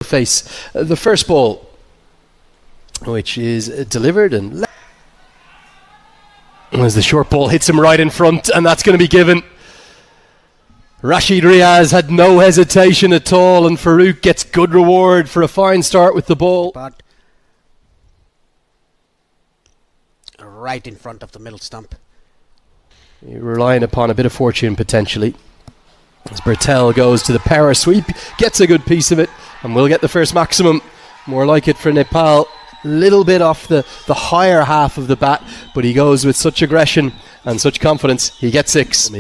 face. The first ball, which is delivered, and as the short ball hits him right in front, and that's going to be given. Rashid Riaz had no hesitation at all, and Farouk gets good reward for a fine start with the ball. But right in front of the middle stump. You're relying upon a bit of fortune potentially. As Bertel goes to the power sweep, gets a good piece of it, and will get the first maximum. More like it for Nepal. Little bit off the higher half of the bat, but he goes with such aggression and such confidence. He gets 6.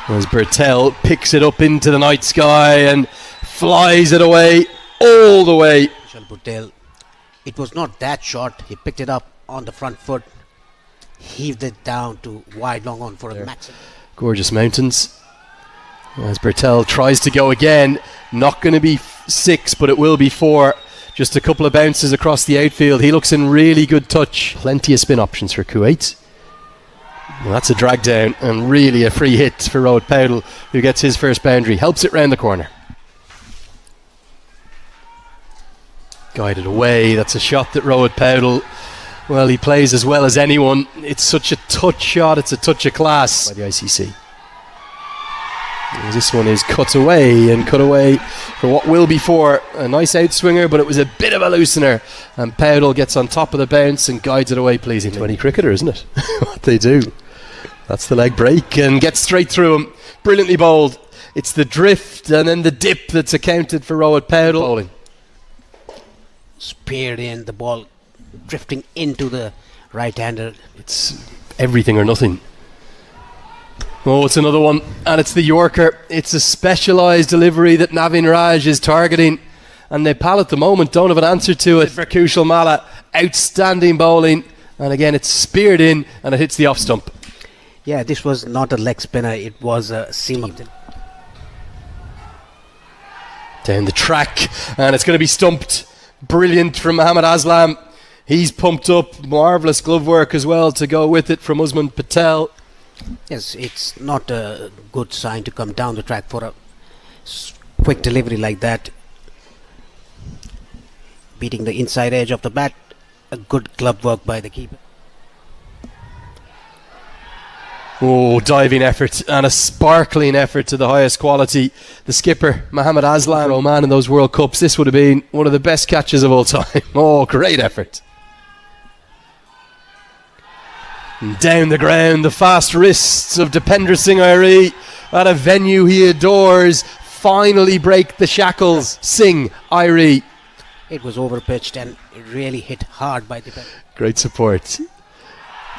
As Bertel picks it up into the night sky and flies it away all the way. It was not that short. He picked it up on the front foot, heaved it down to wide long on for a maximum. Gorgeous mountains. As Bertel tries to go again, not going to be 6, but it will be 4. Just a couple of bounces across the outfield. He looks in really good touch. Plenty of spin options for Kuwait. Well, that's a drag down and really a free hit for Rohit Paudel, who gets his first boundary. Helps it round the corner. Guided away. That's a shot that Rohit Paudel, well, he plays as well as anyone. It's such a touch shot. It's a touch of class by the ICC. This one is cut away for what will be 4. A nice outswinger, but it was a bit of a loosener, and Paudel gets on top of the bounce and guides it away pleasingly. 20 cricketer, isn't it? What they do. That's the leg break and gets straight through him. Brilliantly bowled. It's the drift and then the dip that's accounted for Rohit Paudel. Bowling. Speared in, the ball drifting into the right-hander. It's everything or nothing. Oh, it's another one, and it's the Yorker. It's a specialised delivery that Navin Raj is targeting, and Nepal at the moment don't have an answer to it. For Kushal Malla, outstanding bowling, and again it's speared in and it hits the off stump. Yeah, this was not a leg spinner, it was a seam. Down the track, and it's going to be stumped. Brilliant from Mohammad Aslam. He's pumped up. Marvellous glove work as well to go with it from Usman Patel. Yes, it's not a good sign to come down the track for a quick delivery like that. Beating the inside edge of the bat. A good glove work by the keeper. Oh, diving effort and a sparkling effort to the highest quality. The skipper, Mohammad Aslam, Oman in those World Cups. This would have been one of the best catches of all time. Oh, great effort. And down the ground, the fast wrists of Dipender Singh Airi at a venue he adores finally break the shackles. Singh Airi. It was overpitched and it really hit hard by Dipender. Great support.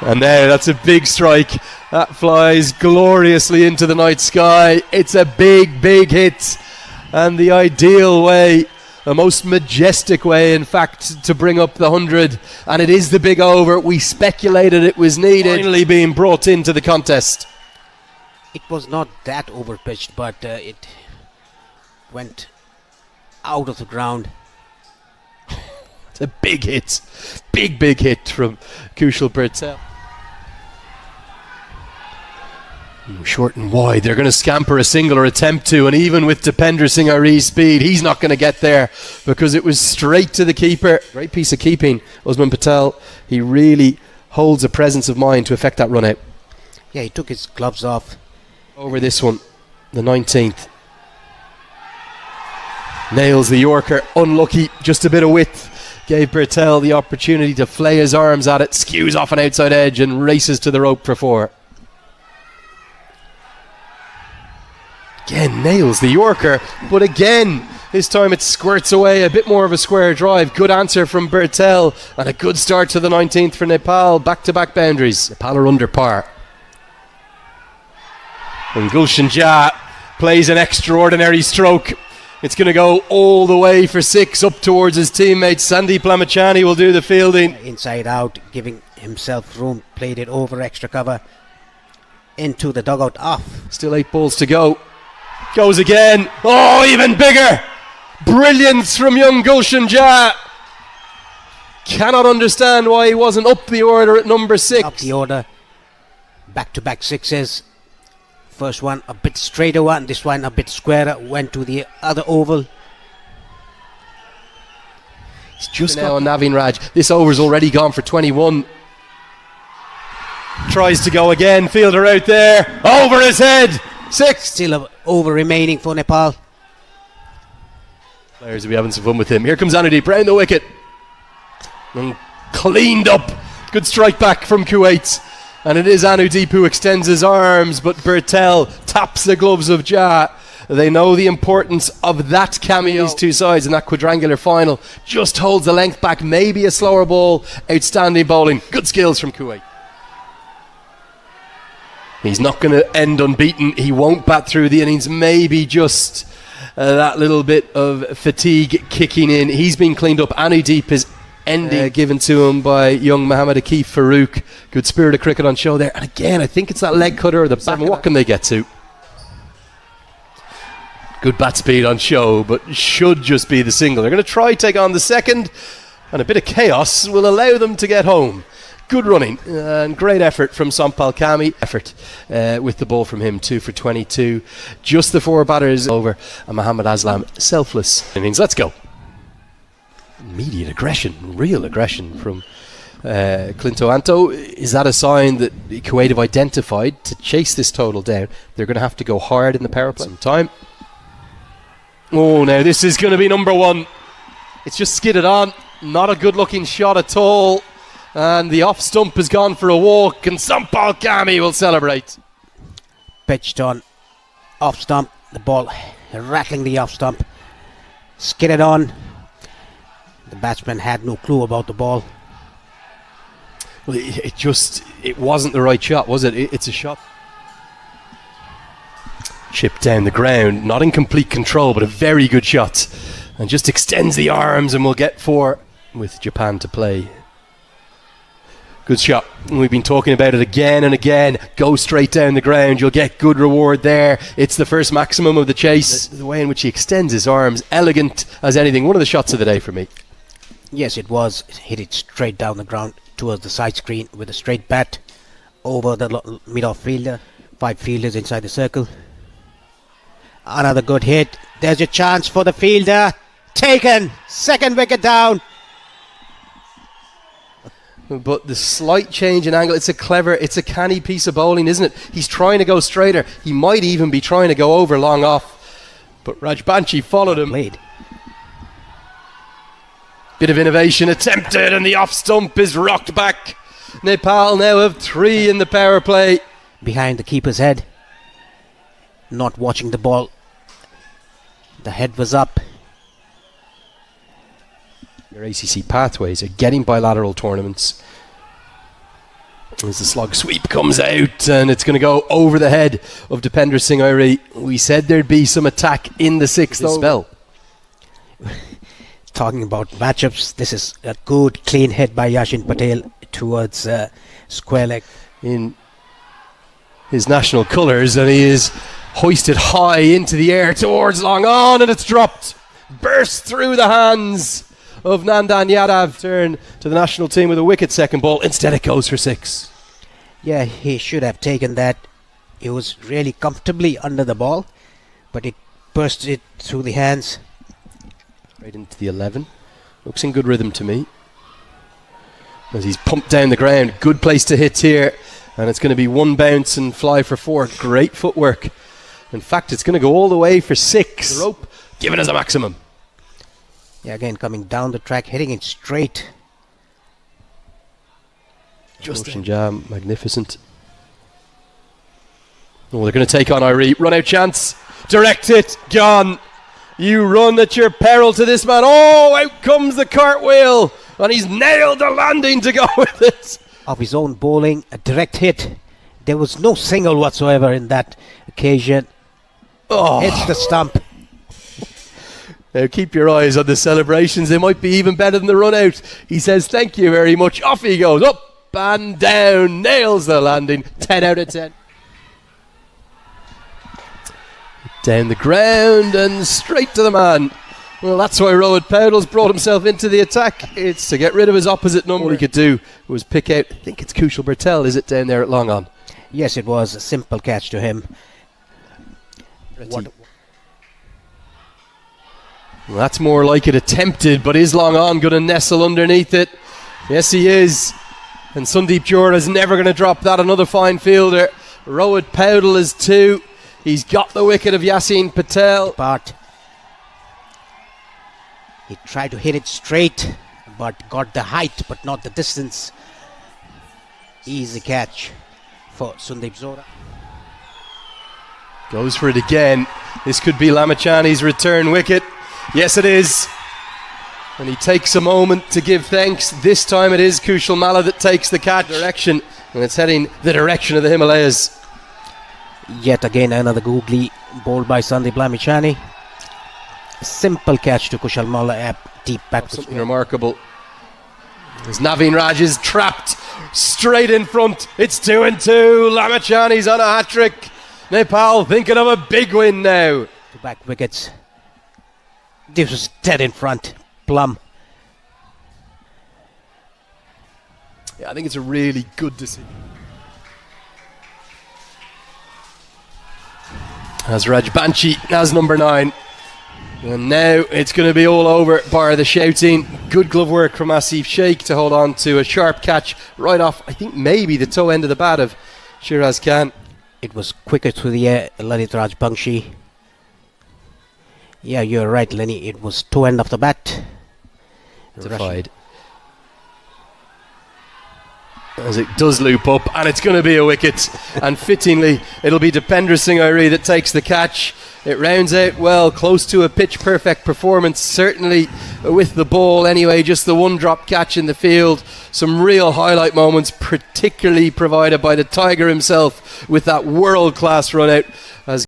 And now that's a big strike. That flies gloriously into the night sky. It's a big, big hit. And the ideal way, the most majestic way, in fact, to bring up the 100. And it is the big over. We speculated it was needed. Finally being brought into the contest. It was not that overpitched, but it went out of the ground. It's a big hit. Big, big hit from Kushal Patel. Short and wide. They're going to scamper a single or attempt to, and even with Dipender Singh Airi's speed, he's not going to get there because it was straight to the keeper. Great piece of keeping, Usman Patel. He really holds a presence of mind to effect that run out. Yeah, he took his gloves off. Over this one, the 19th. Nails the Yorker. Unlucky, just a bit of width. Gave Bertel the opportunity to flay his arms at it. Skews off an outside edge and races to the rope for 4. Again, nails the Yorker, but again, this time it squirts away, a bit more of a square drive. Good answer from Bertel, and a good start to the 19th for Nepal. Back-to-back boundaries. Nepal are under par. And Gulshan Jah plays an extraordinary stroke. It's going to go all the way for 6 up towards his teammate. Sandeep Lamachani will do the fielding. Inside out, giving himself room, played it over extra cover. Into the dugout off. Still 8 balls to go. Goes again. Oh, even bigger. Brilliance from young Gulshan Jah. Cannot understand why he wasn't up the order at number 6. Up the order. Back-to-back 6s. First one a bit straighter one. This one a bit squarer. Went to the other oval. It's just now on Naveen Raj. This over's already gone for 21. Tries to go again. Fielder out there. Over his head. 6. Still a over remaining for Nepal. Players will be having some fun with him. Here comes Anudeep round the wicket. And cleaned up. Good strike back from Kuwait. And it is Anudeep who extends his arms, but Bertel taps the gloves of Jah. They know the importance of that cameo. These two sides in that quadrangular final. Just holds the length back. Maybe a slower ball. Outstanding bowling. Good skills from Kuwait. He's not going to end unbeaten. He won't bat through the innings. Maybe just that little bit of fatigue kicking in. He's been cleaned up. Anudeep is ending given to him by young Mohammad Akif Farouk. Good spirit of cricket on show there. And again, I think it's that leg cutter or the back. What can they get to? Good bat speed on show, but should just be the single. They're going to try take on the second, and a bit of chaos will allow them to get home. Good running and great effort from Sampal Kami. Effort with the ball from him, 2 for 22. Just the 4 batters over, and Mohammad Aslam selfless innings. Let's go. Immediate aggression, real aggression from Clinto Anto. Is that a sign that Kuwait have identified to chase this total down? They're going to have to go hard in the power play. Some time. Oh, now this is going to be number 1. It's just skidded on. Not a good looking shot at all. And the off stump has gone for a walk, and Sampal Kami will celebrate. Pitched on off stump. The ball rattling the off stump. Skidded on. The batsman had no clue about the ball. Well, it wasn't the right shot, was it? It's a shot. Chip down the ground, not in complete control, but a very good shot. And just extends the arms, and we'll get 4 with Japan to play. Good shot. We've been talking about it again and again. Go straight down the ground. You'll get good reward there. It's the first maximum of the chase. The way in which he extends his arms, elegant as anything. One of the shots of the day for me. Yes, it was. Hit it straight down the ground towards the side screen with a straight bat over the mid-off fielder. 5 fielders inside the circle. Another good hit. There's a chance for the fielder. Taken. 2nd wicket down. But the slight change in angle, it's a canny piece of bowling, isn't it? He's trying to go straighter. He might even be trying to go over long off. But Rajbanshi followed him. Played. Bit of innovation attempted, and the off stump is rocked back. Nepal now have 3 in the power play. Behind the keeper's head. Not watching the ball. The head was up. Your ACC pathways are getting bilateral tournaments. As the slog sweep comes out, and it's going to go over the head of Dipender Singh Airi. We said there'd be some attack in the 6th spell. Talking about matchups, this is a good clean hit by Yashin Patel towards square leg. In his national colours, and he is hoisted high into the air towards long on, and it's dropped. Burst through the hands of Nandan Yadav. Turn to the national team with a wicket second ball. Instead it goes for 6. Yeah, he should have taken that. He was really comfortably under the ball, but it burst it through the hands. Right into the 11. Looks in good rhythm to me. As he's pumped down the ground. Good place to hit here. And it's going to be 1 bounce and fly for 4. Great footwork. In fact, it's going to go all the way for 6. The rope given as a maximum. Yeah, again coming down the track, hitting it straight. Justin Jam, magnificent. Oh, they're going to take on Airi. Run out chance. Direct hit. Gone. You run at your peril to this man. Oh, out comes the cartwheel. And he's nailed the landing to go with it. Of his own bowling, a direct hit. There was no single whatsoever in that occasion. Oh. Hits the stump. Now keep your eyes on the celebrations. They might be even better than the run out. He says thank you very much. Off he goes. Up and down. Nails the landing. 10 out of 10. Down the ground and straight to the man. Well, that's why Rowan Powell's brought himself into the attack. It's to get rid of his opposite number. All he could do was pick out, I think it's Kushal Bertel, is it, down there at long on? Yes, it was a simple catch to him. Well, that's more like it attempted, but is long on going to nestle underneath it? Yes, he is. And Sandeep Jura is never going to drop that. Another fine fielder. Rohit Paudel is 2. He's got the wicket of Yasin Patel. But he tried to hit it straight, but got the height, but not the distance. Easy catch for Sandeep Jura. Goes for it again. This could be Lamachani's return wicket. Yes, it is. And he takes a moment to give thanks. This time it is Kushal Malla that takes the catch direction, and it's heading the direction of the Himalayas. Yet again another googly bowled by Sandeep Lamachani. Simple catch to Kushal Malla, deep back. Something remarkable. As Naveen Raj is trapped straight in front. It's 2 and 2. Lamachani's on a hat-trick. Nepal thinking of a big win now. 2 back wickets. This was dead in front. Plum. Yeah, I think it's a really good decision. As Rajbanshi has number 9. And now it's going to be all over, bar the shouting. Good glove work from Asif Sheikh to hold on to a sharp catch right off, I think maybe the toe end of the bat of Shiraz Khan. It was quicker through the air, Lalit Rajbanshi. Yeah, you're right, Lenny. It was toe end of the bat. Defied. As it does loop up, and it's going to be a wicket. And fittingly, it'll be Dipendra Singh Airi that takes the catch. It rounds out well, close to a pitch perfect performance, certainly with the ball anyway. Just the one drop catch in the field. Some real highlight moments, particularly provided by the Tiger himself with that world class run out. As